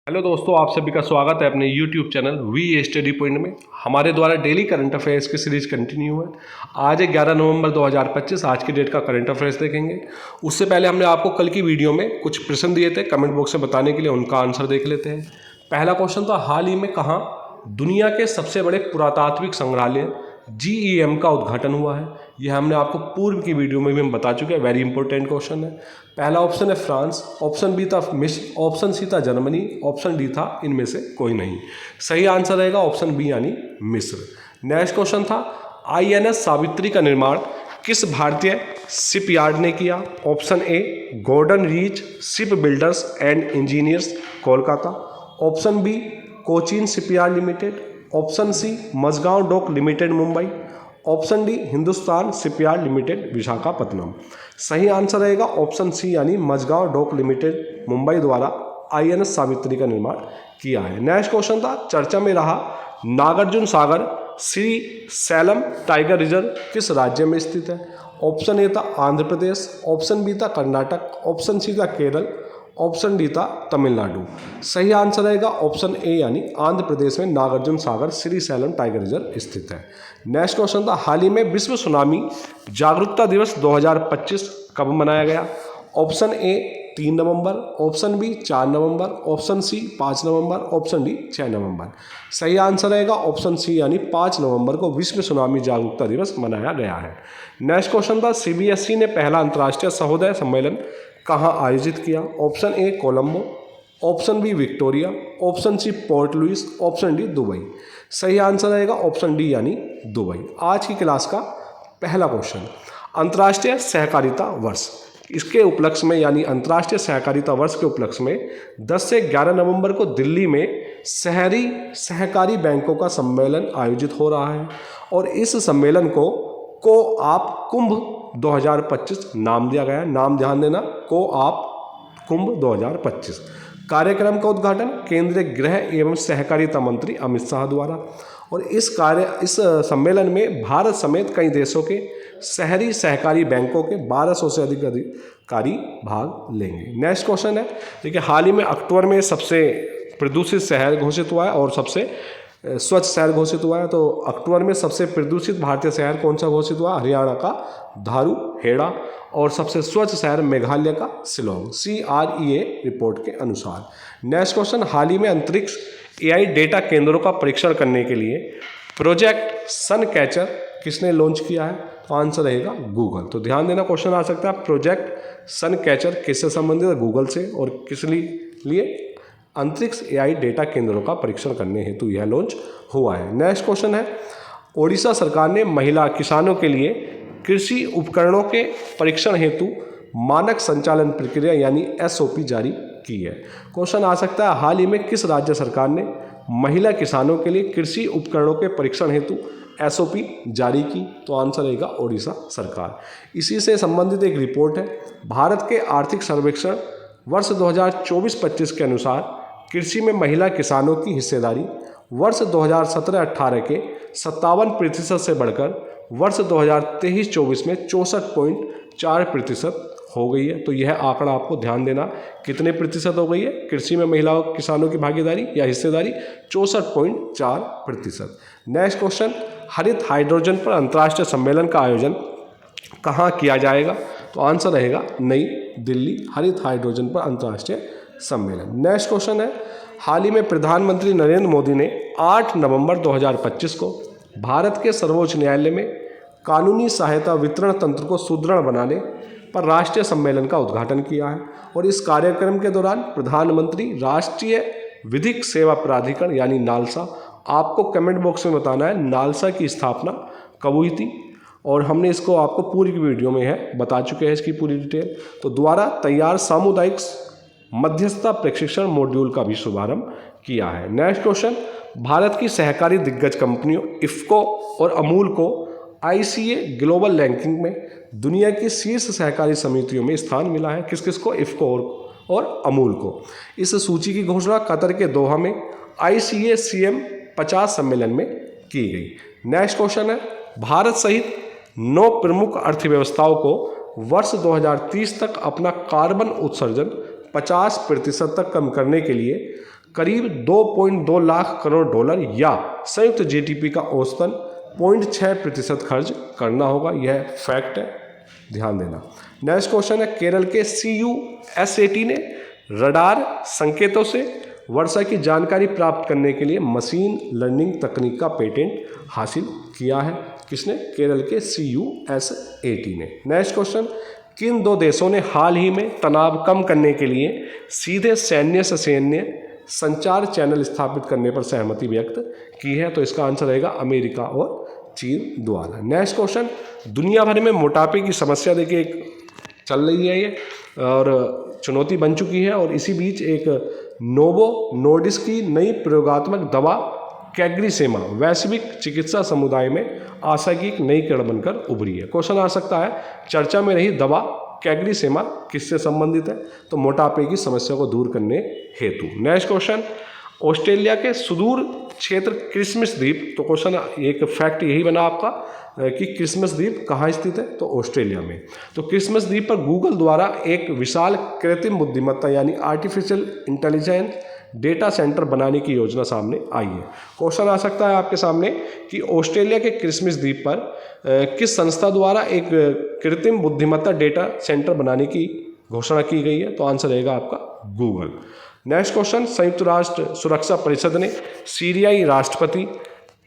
Hello दोस्तों, आप सभी का स्वागत है अपने YouTube channel We Study Point में। हमारे द्वारा डेली करंट अफेयर्स की सीरीज कंटिन्यू है। आज है 11 नवंबर 2025। आज की डेट का करंट अफेयर्स देखेंगे। उससे पहले हमने आपको कल की वीडियो में कुछ प्रश्न दिए थे कमेंट बॉक्स में बताने के लिए, उनका आंसर देख लेते हैं। पहला क्वेश्चन था, हाल ही में कहाँ दुनिया के सबसे बड़े पुरातात्विक संग्रहालय GEM का उद्घाटन हुआ है? यह हमने आपको पूर्व की वीडियो में भी हम बता चुके हैं। वेरी इंपॉर्टेंट क्वेश्चन है। पहला ऑप्शन है फ्रांस, ऑप्शन बी था मिस्र, ऑप्शन सी था जर्मनी, ऑप्शन डी था इनमें से कोई नहीं। सही आंसर रहेगा ऑप्शन बी यानी मिस्र। नेक्स्ट क्वेश्चन था, INS सावित्री का निर्माण किस भारतीय शिपयार्ड ने किया? Option A Garden Reach Ship Builders and Engineers Kolkata, option B Cochin shipyard limited, option C Mazagaon dock limited Mumbai, option D Hindustan shipyard limited Visakhapatnam. सही आंसर रहेगा ऑप्शन सी यानी मझगांव डॉक लिमिटेड मुंबई द्वारा INS सावित्री का निर्माण किया है। नेक्स्ट क्वेश्चन था, चर्चा में रहा Nagarjuna Sagar Shri slam tiger reserve किस राज्य में स्थित है? ऑप्शन ए था आंध्र प्रदेश, ऑप्शन बी था कर्नाटक, ऑप्शन सी था केरल, ऑप्शन डी था तमिलनाडु। सही आंसर रहेगा ऑप्शन ए यानी आंध्र प्रदेश में Nagarjuna Sagar Shri slam tiger reserve स्थित है। नेक्स्ट क्वेश्चन था, हाल ही में विश्व सुनामी जागरूकता दिवस 2025 कब मनाया गया? ऑप्शन ए 3 नवंबर, ऑप्शन बी 4 नवंबर, ऑप्शन सी 5 नवंबर, ऑप्शन डी 6 नवंबर। सही आंसर रहेगा ऑप्शन सी यानी 5 नवंबर को विश्व सुनामी जागरूकता दिवस मनाया गया है। नेक्स्ट क्वेश्चन था, CBSE ने पहला अंतर्राष्ट्रीय सहोदय सम्मेलन कहाँ आयोजित किया? Option A Colombo, option B Victoria, option C Port Louis, option D Dubai. सही आंसर रहेगा ऑप्शन डी यानी दुबई। आज की क्लास का पहला क्वेश्चन, अंतर्राष्ट्रीय सहकारिता वर्ष, इसके उपलक्ष्य में यानी अंतर्राष्ट्रीय सहकारिता वर्ष के उपलक्ष्य में 10 से 11 नवंबर को दिल्ली में शहरी सहकारी बैंकों का सम्मेलन आयोजित हो रहा है और इस सम्मेलन को आप कुंभ 2025 नाम दिया गया है। नाम ध्यान देना, को आप कुंभ 2025। कार्यक्रम का उद्घाटन केंद्रीय गृह एवं सहकारिता मंत्री अमित शाह द्वारा, और इस सम्मेलन में भारत समेत कई देशों के शहरी सहकारी बैंकों के 1200 से अधिक अधिकारी भाग लेंगे। नेक्स्ट क्वेश्चन है, देखिए हाल ही में अक्टूबर में सबसे प्रदूषित शहर घोषित हुआ है और सबसे स्वच्छ शहर घोषित हुआ है। तो अक्टूबर में सबसे प्रदूषित भारतीय शहर कौन सा घोषित हुआ? हरियाणा का धारू हेड़ा, और सबसे स्वच्छ शहर मेघालय का शिलोंग, CREA रिपोर्ट के अनुसार। नेक्स्ट क्वेश्चन, हाल ही में अंतरिक्ष AI डेटा केंद्रों का परीक्षण करने के लिए प्रोजेक्ट सन कैचर किसने लॉन्च किया है? तो आंसर रहेगा गूगल। तो ध्यान देना, क्वेश्चन आ सकता है प्रोजेक्ट सन कैचर किससे संबंधित है? गूगल से। और किस लिए? अंतरिक्ष AI डेटा केंद्रों का परीक्षण करने हेतु यह लॉन्च हुआ है। नेक्स्ट क्वेश्चन है, ओडिशा सरकार ने महिला किसानों के लिए कृषि उपकरणों के परीक्षण हेतु मानक संचालन प्रक्रिया यानी SOP जारी की है। क्वेश्चन आ सकता है, हाल ही में किस राज्य सरकार ने महिला किसानों के लिए कृषि उपकरणों के परीक्षण हेतु SOP जारी की? तो आंसर रहेगा ओडिशा सरकार। इसी से संबंधित एक रिपोर्ट है, भारत के आर्थिक सर्वेक्षण वर्ष 2024-25 के अनुसार कृषि में महिला किसानों की हिस्सेदारी वर्ष 2017-18 के 57% से बढ़कर वर्ष 2023-24 में 64.4% हो गई है। तो यह आंकड़ा आपको ध्यान देना, कितने प्रतिशत हो गई है कृषि में महिलाओं किसानों की भागीदारी या हिस्सेदारी? 64.4%। नेक्स्ट क्वेश्चन, हरित हाइड्रोजन पर अंतर्राष्ट्रीय सम्मेलन का आयोजन कहाँ किया जाएगा? तो आंसर रहेगा नई दिल्ली, हरित हाइड्रोजन पर अंतर्राष्ट्रीय सम्मेलन। नेक्स्ट क्वेश्चन है, हाल ही में प्रधानमंत्री नरेंद्र मोदी ने 8 नवंबर 2025 को भारत के सर्वोच्च न्यायालय में कानूनी सहायता वितरण तंत्र को सुदृढ़ बनाने पर राष्ट्रीय सम्मेलन का उद्घाटन किया है। और इस कार्यक्रम के दौरान प्रधानमंत्री राष्ट्रीय विधिक सेवा प्राधिकरण यानी नालसा, आपको कमेंट बॉक्स में बताना है नालसा की स्थापना कब हुई थी, और हमने इसको आपको पूरी वीडियो में है बता चुके हैं इसकी पूरी डिटेल। तो द्वारा तैयार सामुदायिक मध्यस्थता प्रशिक्षण मॉड्यूल का भी शुभारंभ किया है। नेक्स्ट क्वेश्चन, भारत की सहकारी दिग्गज कंपनियों इफ्को और अमूल को ICA ग्लोबल रैंकिंग में दुनिया की शीर्ष सहकारी समितियों में स्थान मिला है। किस किस को? इफ्को और अमूल को। इस सूची की घोषणा कतर के दोहा में ICA-CM 50 सम्मेलन में की गई। नेक्स्ट क्वेश्चन है, भारत सहित 9 प्रमुख अर्थव्यवस्थाओं को वर्ष 2030 तक अपना कार्बन उत्सर्जन 50% तक कम करने के लिए करीब 2.2 लाख करोड़ डॉलर या संयुक्त जीडीपी का औसतन 0.6% खर्च करना होगा। यह फैक्ट है, ध्यान देना। नेक्स्ट क्वेश्चन है, केरल के CUSAT ने रडार संकेतों से वर्षा की जानकारी प्राप्त करने के लिए मशीन लर्निंग तकनीक का पेटेंट हासिल किया है। किसने? केरल के CUSAT ने। नेक्स्ट क्वेश्चन, किन दो देशों ने हाल ही में तनाव कम करने के लिए सीधे सैन्य से सैन्य संचार चैनल स्थापित करने पर सहमति व्यक्त की है? तो इसका आंसर रहेगा अमेरिका और चीन द्वारा। नेक्स्ट क्वेश्चन, दुनिया भर में मोटापे की समस्या देखिए चल रही है ये और चुनौती बन चुकी है, और इसी बीच एक नोवो नोर्डिस्क की नई प्रयोगात्मक दवा कैग्रिसेमा वैश्विक चिकित्सा समुदाय में आशा की एक नई किरण बनकर उभरी है। क्वेश्चन आ सकता है, चर्चा में रही दवा कैग्रिसेमा किससे संबंधित है? तो मोटापे की समस्या को दूर करने हेतु। नेक्स्ट क्वेश्चन, ऑस्ट्रेलिया के सुदूर क्षेत्र क्रिसमस द्वीप, तो क्वेश्चन एक फैक्ट यही बना आपका कि क्रिसमस द्वीप कहाँ स्थित है? तो ऑस्ट्रेलिया में। तो क्रिसमस द्वीप पर गूगल द्वारा एक विशाल कृत्रिम बुद्धिमत्ता यानी आर्टिफिशियल इंटेलिजेंस डेटा सेंटर बनाने की योजना सामने आई है। क्वेश्चन आ सकता है आपके सामने कि ऑस्ट्रेलिया के क्रिसमस द्वीप पर किस संस्था द्वारा एक कृत्रिम बुद्धिमत्ता डेटा सेंटर बनाने की घोषणा की गई है? तो आंसर रहेगा आपका गूगल। नेक्स्ट क्वेश्चन, संयुक्त राष्ट्र सुरक्षा परिषद ने सीरियाई राष्ट्रपति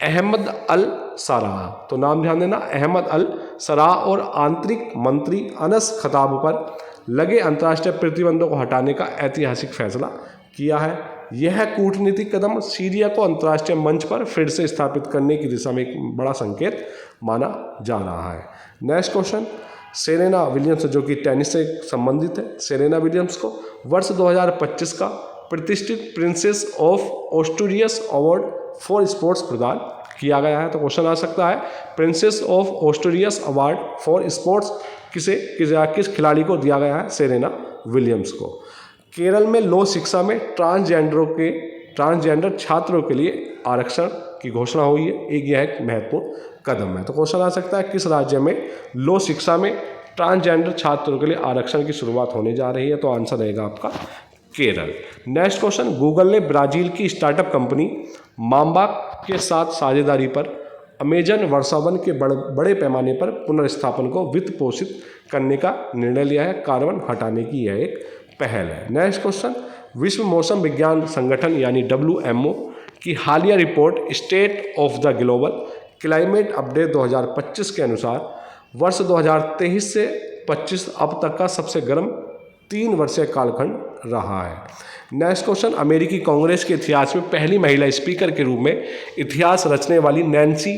अहमद अल सराह, तो नाम ध्यान देना, अहमद अल सराह और आंतरिक मंत्री अनस खताब पर लगे अंतर्राष्ट्रीय प्रतिबंधों को हटाने का ऐतिहासिक फैसला किया है। यह कूटनीतिक कदम सीरिया को अंतर्राष्ट्रीय मंच पर फिर से स्थापित करने की दिशा में एक बड़ा संकेत माना जा रहा है। नेक्स्ट क्वेश्चन, सेरेना विलियम्स जो कि टेनिस से संबंधित है, सेरेना विलियम्स को वर्ष 2025 का प्रतिष्ठित Princess of Asturias Award for Sports प्रदान किया गया है। तो क्वेश्चन आ सकता है, Princess of Asturias Award for Sports किस खिलाड़ी को दिया गया है? सेरेना विलियम्स को। केरल में लो शिक्षा में ट्रांसजेंडर छात्रों के लिए आरक्षण की घोषणा हुई है। यह एक महत्वपूर्ण कदम है। तो क्वेश्चन आ सकता है, किस राज्य में लो शिक्षा में ट्रांसजेंडर छात्रों के लिए आरक्षण की शुरुआत होने जा रही है? तो आंसर रहेगा आपका केरल। नेक्स्ट क्वेश्चन, गूगल ने ब्राजील की स्टार्टअप कंपनी मांबा के साथ साझेदारी पर अमेजन वर्षावन के बड़े पैमाने पर पुनर्स्थापन को वित्त पोषित करने का निर्णय लिया है। कार्बन हटाने की यह एक पहल है। नेक्स्ट क्वेश्चन, विश्व मौसम विज्ञान संगठन यानी WMO की हालिया report state of the global climate update 2025 के अनुसार वर्ष 2023 से 25 अब तक का सबसे गर्म 3 वर्षीय कालखंड रहा है। नेक्स्ट क्वेश्चन, अमेरिकी कांग्रेस के इतिहास में पहली महिला स्पीकर के रूप में इतिहास रचने वाली नैन्सी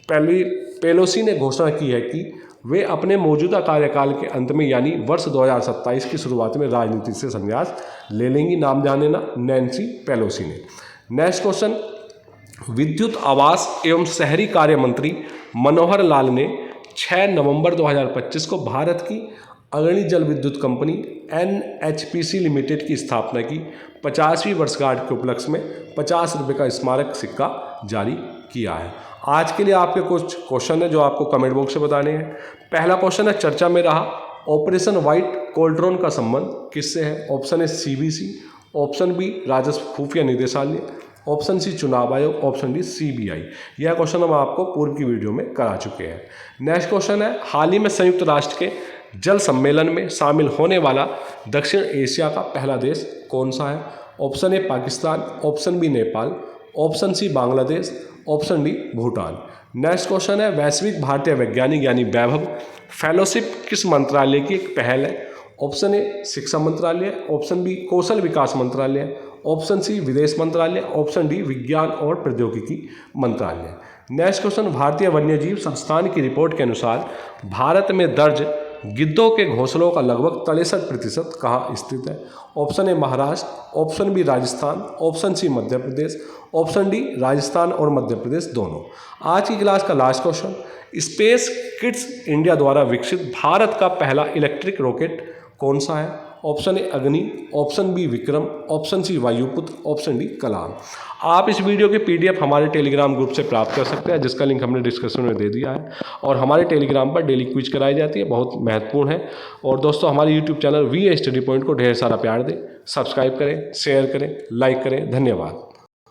पेलोसी ने घोषणा की है कि वे अपने मौजूदा कार्यकाल के अंत में यानी वर्ष 2027 की शुरुआत में राजनीति से संन्यास ले लेंगी। नाम ध्यान देना, नैन्सी पेलोसी ने। नेक्स्ट क्वेश्चन, विद्युत आवास एवं शहरी कार्य मंत्री मनोहर लाल ने 6 नवंबर 2025 को भारत की अग्रणी जल विद्युत कंपनी NHPC लिमिटेड की स्थापना की 50वीं वर्षगांठ के उपलक्ष्य में 50 रुपये का स्मारक सिक्का जारी किया है। आज के लिए आपके कुछ क्वेश्चन है जो आपको कमेंट बॉक्स से बताने हैं। पहला क्वेश्चन है, चर्चा में रहा ऑपरेशन व्हाइट कोल्ट्रॉन का संबंध किससे है? Option A CBC, option B राजस्व खुफिया निदेशालय, ऑप्शन सी चुनाव आयोग, ऑप्शन डी CBI। यह क्वेश्चन हम आपको पूर्व की वीडियो में करा चुके हैं। नेक्स्ट क्वेश्चन है, हाल ही में संयुक्त राष्ट्र के जल सम्मेलन में शामिल होने वाला दक्षिण एशिया का पहला देश कौन सा है? Option A Pakistan, option B Nepal, option C Bangladesh, option D Bhutan. Next question है, वैश्विक भारतीय वैज्ञानिक यानी वैभव फेलोशिप किस मंत्रालय की एक पहल है? ऑप्शन ए शिक्षा मंत्रालय, ऑप्शन बी कौशल विकास मंत्रालय, ऑप्शन सी विदेश मंत्रालय, ऑप्शन डी विज्ञान और प्रौद्योगिकी मंत्रालय। नेक्स्ट क्वेश्चन, भारतीय वन्यजीव संस्थान की रिपोर्ट के अनुसार भारत में दर्ज गिद्धों के घोंसलों का लगभग 63% कहाँ स्थित है? Option A Maharashtra, option B Rajasthan, option C Madhya Pradesh, option D Rajasthan और मध्य प्रदेश दोनों। आज की क्लास का last question, Space Kids India द्वारा विकसित भारत का पहला इलेक्ट्रिक रॉकेट कौन सा है? Option A Agni, option B Vikram, option C Vayuputra, option D Kalam. आप इस वीडियो के PDF हमारे टेलीग्राम ग्रुप से प्राप्त कर सकते हैं, जिसका लिंक हमने डिस्क्रिप्शन में दे दिया है। और हमारे टेलीग्राम पर डेली क्विज कराई जाती है, बहुत महत्वपूर्ण है। और दोस्तों हमारे YouTube channel VA study point को ढेर सारा प्यार दें, सब्सक्राइब करें, शेयर करें, लाइक करें। धन्यवाद।